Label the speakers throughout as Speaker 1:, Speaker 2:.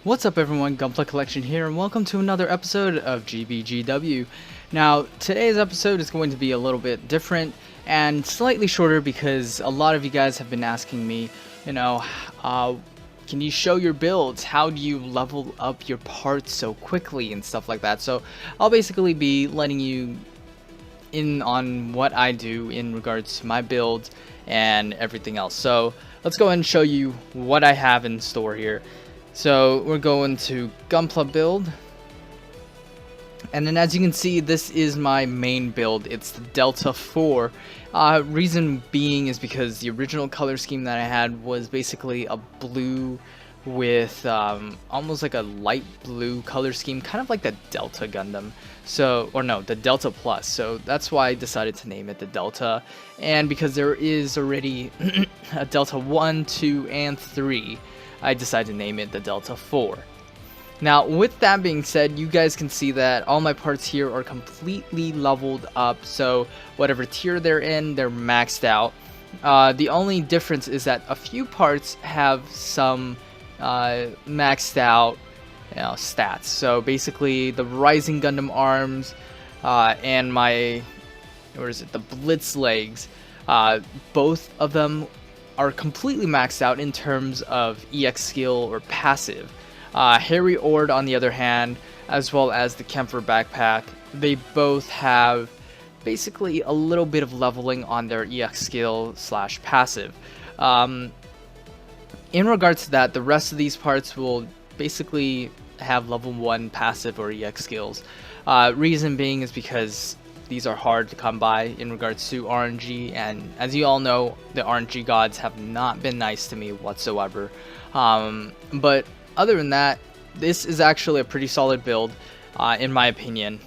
Speaker 1: What's up everyone, Gunpla Collection here, and welcome to another episode of GBGW. Now, today's episode is going to be a little bit different and slightly shorter because a lot of you guys have been asking me, can you show your builds? How do you level up your parts so quickly and stuff like that? So I'll basically be letting you in on what I do in regards to my build and everything else. So let's go ahead and show you what I have in store here. So we're going to Gunpla build, and then as you can see, this is my main build. It's the Delta 4. Reason being is because the original color scheme that I had was basically a blue with almost like a light blue color scheme, kind of like the Delta Gundam. So, or no, the Delta Plus. So that's why I decided to name it the Delta. And because there is already a Delta 1, 2, and 3, I decided to name it the Delta 4. Now, with that being said, you guys can see that all my parts here are completely leveled up. So whatever tier they're in, they're maxed out. The only difference is that a few parts have some maxed out stats. So basically the Rising Gundam arms and my, the Blitz legs, both of them are completely maxed out in terms of EX skill or passive. Harry Ord, on the other hand, as well as the Kemper backpack, they both have basically a little bit of leveling on their EX skill slash passive. In regards to that, the rest of these parts will basically have level 1 passive or EX skills. Reason being is because these are hard to come by in regards to RNG, and as you all know, the RNG gods have not been nice to me whatsoever. But other than that, this is actually a pretty solid build, in my opinion.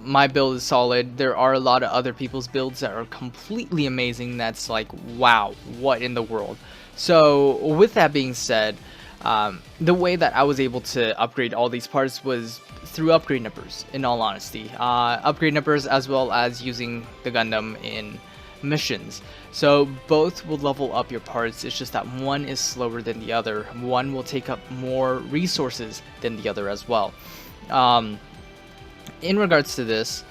Speaker 1: My build is solid. There are a lot of other people's builds that are completely amazing. That's like, wow, what in the world? So with that being said, the way that I was able to upgrade all these parts was through upgrade nippers, in all honesty. Upgrade nippers as well as using the Gundam in missions. So both will level up your parts. It's just that one is slower than the other. One will take up more resources than the other as well. In regards to this,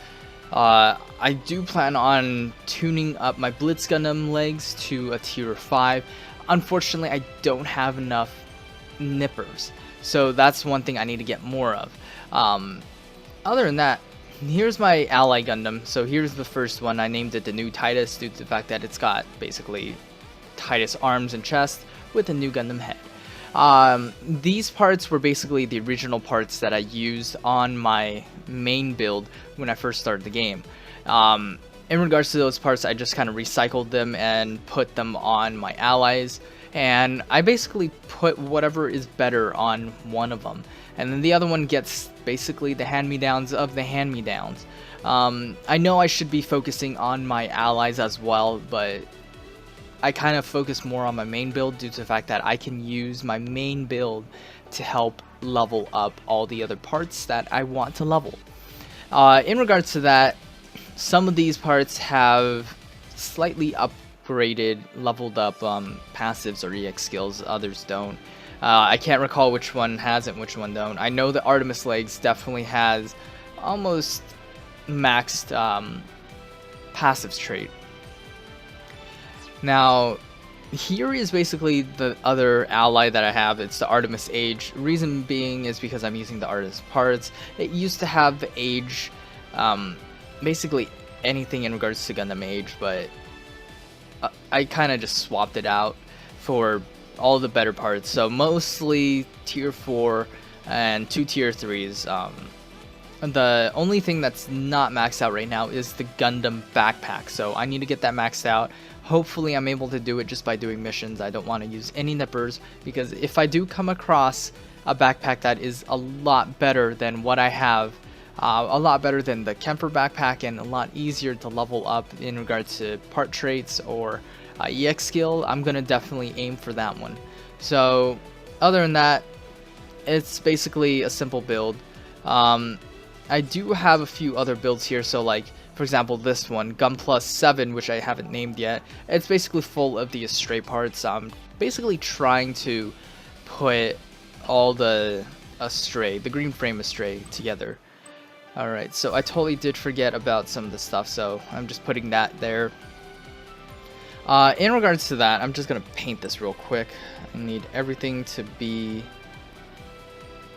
Speaker 1: I do plan on tuning up my Blitz Gundam legs to a tier 5. Unfortunately, I don't have enough nippers, so that's one thing I need to get more of. Other than that, here's my ally Gundam. So here's the first one. I named it the new Titus due to the fact that it's got basically Titus arms and chest with a new Gundam head. These parts were basically the original parts that I used on my main build when I first started the game. In regards to those parts, I just kind of recycled them and put them on my allies, and I basically put whatever is better on one of them, and then the other one gets basically the hand-me-downs of the hand-me-downs. I know I should be focusing on my allies as well, but I kind of focus more on my main build due to the fact that I can use my main build to help level up all the other parts that I want to level. In regards to that, some of these parts have slightly upgraded, leveled up passives or EX skills, others don't. I can't recall which one has it and which one don't. I know the Artemis legs definitely has almost maxed passives trait. Now, here is basically the other ally that I have. It's the Artemis Age. Reason being is because I'm using the Artemis parts. It used to have the Age, basically anything in regards to Gundam Age, but I kind of just swapped it out for all the better parts. So mostly tier 4 and 2 tier 3s. The only thing that's not maxed out right now is the Gundam backpack, so I need to get that maxed out. Hopefully I'm able to do it just by doing missions. I don't want to use any nippers, because if I do come across a backpack that is a lot better than what I have, a lot better than the Kemper backpack and a lot easier to level up in regards to part traits or EX skill, I'm gonna definitely aim for that one. So other than that, it's basically a simple build. I do have a few other builds here, so like for example this one, Gunpla 7, which I haven't named yet. It's basically full of the stray parts. I'm basically trying to put all the Astray, the green frame Astray together. Alright, so I totally did forget about some of the stuff, so I'm just putting that there. In regards to that, I'm just going to paint this real quick. I need everything to be...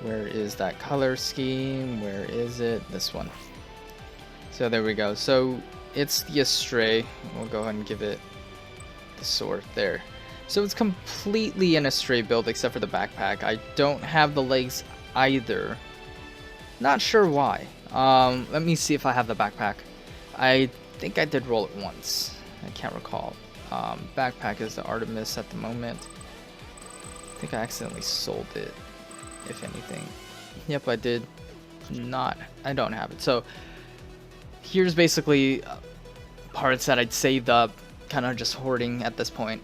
Speaker 1: Where is that color scheme? Where is it? This one. So there we go. So it's the Astray. We'll go ahead and give it the sword there. So it's completely an Astray build except for the backpack. I don't have the legs either. Not sure why. Let me see if I have the backpack. I think I did roll it once. I can't recall. Backpack is the Artemis at the moment. I think I accidentally sold it, if anything. Yep, I did not. I don't have it. So here's basically parts that I'd saved up, kind of just hoarding at this point.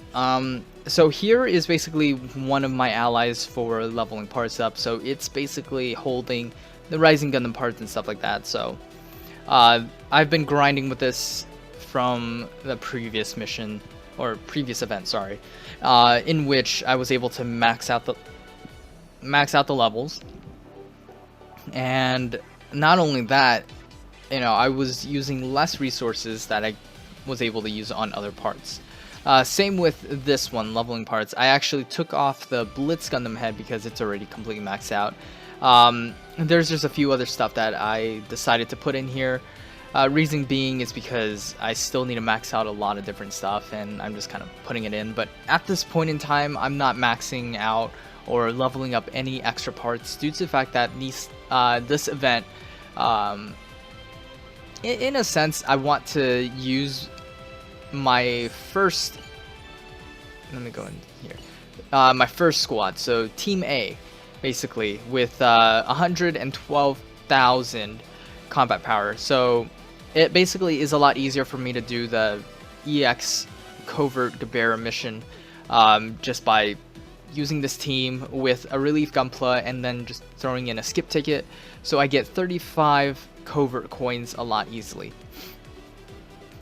Speaker 1: So here is basically one of my allies for leveling parts up. So it's basically holding the Rising Gundam parts and stuff like that. So I've been grinding with this from the previous mission, or previous event, sorry, in which I was able to max out the levels. And not only that, you know, I was using less resources that I was able to use on other parts. Same with this one, leveling parts. I actually took off the Blitz Gundam head because it's already completely maxed out. There's just a few other stuff that I decided to put in here. Reason being is because I still need to max out a lot of different stuff, and I'm just kind of putting it in. But at this point in time, I'm not maxing out or leveling up any extra parts due to the fact that this event, in a sense, I want to use my first, let me go in here, my first squad, so Team A, basically, with 112,000 combat power. So it basically is a lot easier for me to do the EX Covert Gabera mission just by using this team with a relief Gunpla and then just throwing in a skip ticket, so I get 35 covert coins a lot easily.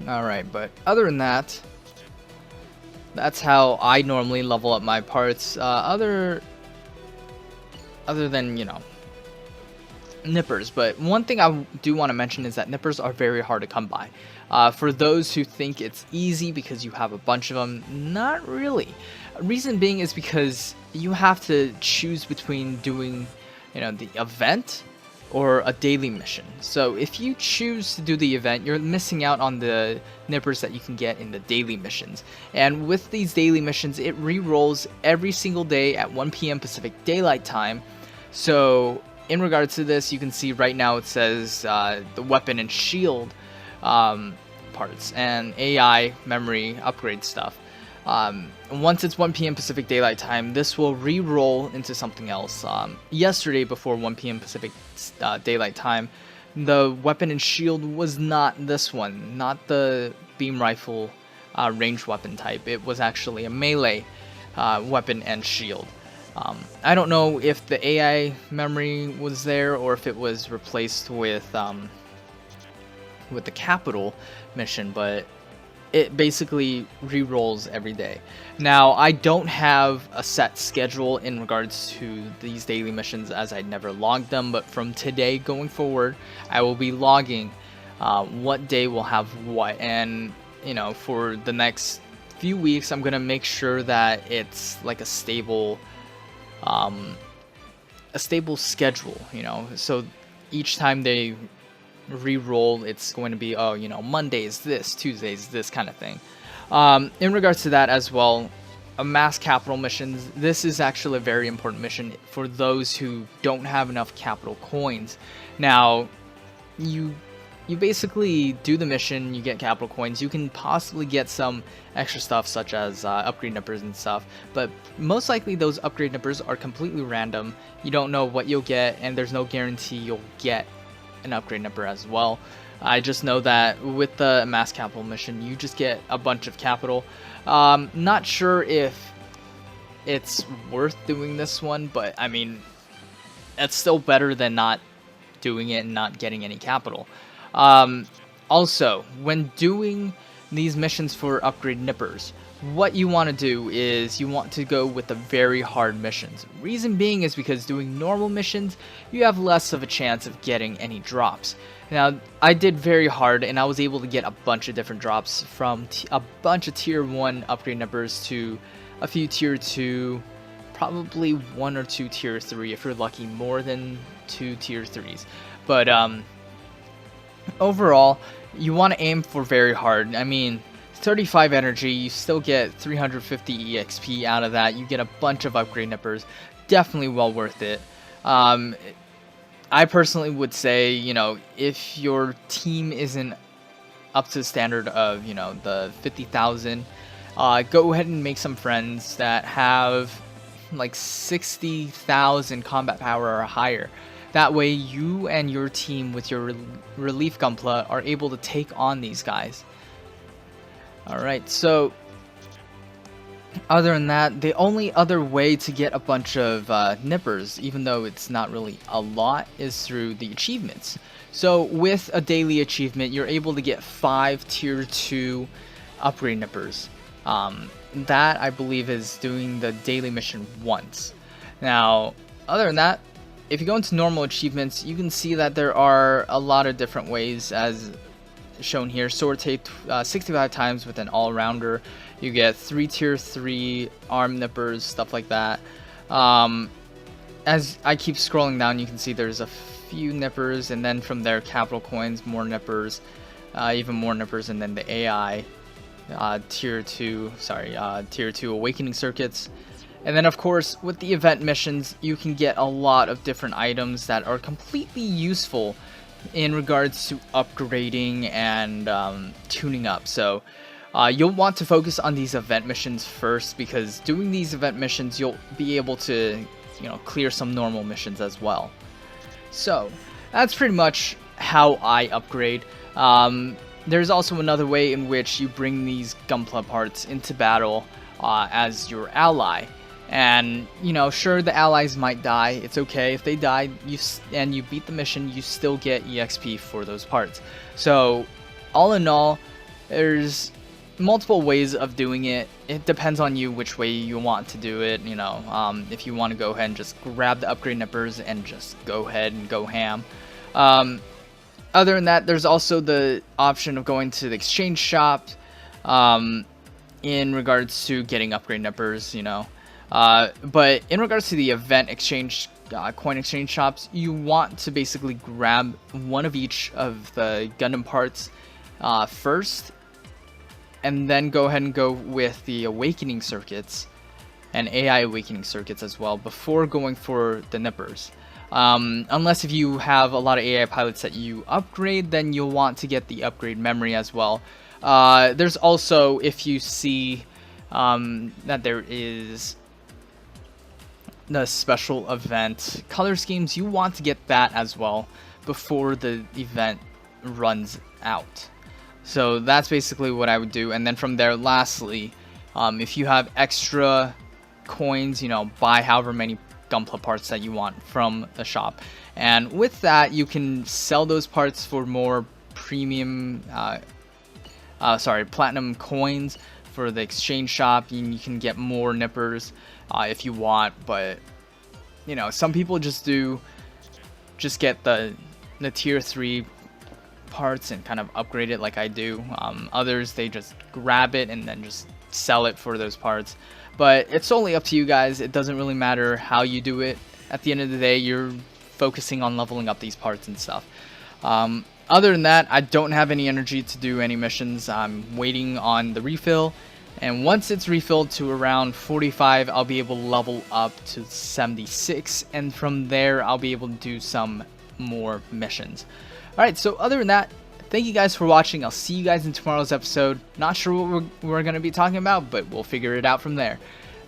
Speaker 1: Alright, but other than that, that's how I normally level up my parts. Other than, you know, nippers. But one thing I do want to mention is that nippers are very hard to come by. For those who think it's easy because you have a bunch of them, not really. Reason being is because you have to choose between doing, you know, the event or a daily mission. So if you choose to do the event, you're missing out on the nippers that you can get in the daily missions. And with these daily missions, it re-rolls every single day at 1 PM Pacific Daylight Time. So in regards to this, you can see right now it says the weapon and shield parts and AI memory upgrade stuff. Once it's 1 PM Pacific Daylight Time, this will re-roll into something else. Yesterday, before 1 PM Pacific Daylight Time, the weapon and shield was not this one, not the beam rifle ranged weapon type. It was actually a melee weapon and shield. I don't know if the AI memory was there or if it was replaced with the capital mission, but it basically re-rolls every day. Now, I don't have a set schedule in regards to these daily missions as I never logged them, but from today going forward, I will be logging what day will have what. And, you know, for the next few weeks, I'm going to make sure that it's like a stable schedule, you know, so each time they re-roll, it's going to be, oh, you know, Mondays this, Tuesdays this kind of thing. In regards to that as well, a mass capital missions, this is actually a very important mission for those who don't have enough capital coins. Now, you basically do the mission, you get capital coins, you can possibly get some extra stuff such as upgrade nippers and stuff, but most likely those upgrade nippers are completely random. You don't know what you'll get, and there's no guarantee you'll get an upgrade nipper as well. I just know that with the mass capital mission, you just get a bunch of capital. Not sure if it's worth doing this one, but I mean, it's still better than not doing it and not getting any capital. Also, when doing these missions for upgrade nippers, what you want to do is you want to go with the very hard missions. Reason being is because doing normal missions, you have less of a chance of getting any drops. Now, I did very hard, and I was able to get a bunch of different drops from a bunch of tier 1 upgrade numbers to a few tier 2, probably 1 or 2 tier 3 if you're lucky, more than 2 tier 3s. But overall, you want to aim for very hard. I mean, 35 energy, you still get 350 EXP out of that. You get a bunch of upgrade nippers. Definitely well worth it. I personally would say, you know, if your team isn't up to the standard of, you know, the 50,000, go ahead and make some friends that have like 60,000 combat power or higher. That way you and your team with your relief Gunpla are able to take on these guys. Alright, so other than that, the only other way to get a bunch of nippers, even though it's not really a lot, is through the achievements. So with a daily achievement, you're able to get 5 tier 2 upgrade nippers. That, I believe, is doing the daily mission once. Now, other than that, if you go into normal achievements, you can see that there are a lot of different ways, as shown here. Sword tape 65 times with an all-rounder. You get 3 tier 3 arm nippers, stuff like that. As I keep scrolling down, you can see there's a few nippers, and then from there, capital coins, more nippers, even more nippers, and then the AI tier 2 awakening circuits. And then, of course, with the event missions, you can get a lot of different items that are completely useful in regards to upgrading and tuning up. So you'll want to focus on these event missions first, because doing these event missions, you'll be able to, you know, clear some normal missions as well. So that's pretty much how I upgrade. There's also another way in which you bring these Gunpla parts into battle as your ally. And, you know, sure, the allies might die. It's okay. If they die and you beat the mission, you still get EXP for those parts. So, all in all, there's multiple ways of doing it. It depends on you which way you want to do it. You know, if you want to go ahead and just grab the upgrade nippers and just go ahead and go ham. Other than that, there's also the option of going to the exchange shop in regards to getting upgrade nippers, you know. But in regards to the event exchange, coin exchange shops, you want to basically grab one of each of the Gundam parts first, and then go ahead and go with the awakening circuits and AI awakening circuits as well before going for the nippers. Unless if you have a lot of AI pilots that you upgrade, then you'll want to get the upgrade memory as well. There's also, if you see that there is the special event color schemes, you want to get that as well before the event runs out. So that's basically what I would do. And then from there, lastly, if you have extra coins, you know, buy however many Gunpla parts that you want from the shop, and with that you can sell those parts for more premium platinum coins for the exchange shop, and you can get more nippers if you want. But you know, some people just get the tier 3 parts and kind of upgrade it like I do. Others, they just grab it and then just sell it for those parts. But it's only up to you guys. It doesn't really matter how you do it. At the end of the day, you're focusing on leveling up these parts and stuff. Other than that, I don't have any energy to do any missions. I'm waiting on the refill, and once it's refilled to around 45, I'll be able to level up to 76, and from there I'll be able to do some more missions. Alright, so other than that, thank you guys for watching. I'll see you guys in tomorrow's episode. Not sure what we're going to be talking about, but we'll figure it out from there.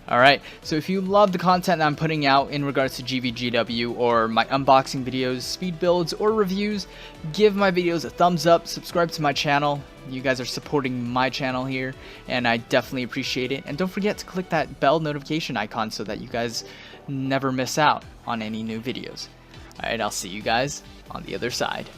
Speaker 1: Alright, so if you love the content that I'm putting out in regards to GBGW, or my unboxing videos, speed builds, or reviews, give my videos a thumbs up, subscribe to my channel. You guys are supporting my channel here, and I definitely appreciate it. And don't forget to click that bell notification icon so that you guys never miss out on any new videos. Alright, I'll see you guys on the other side.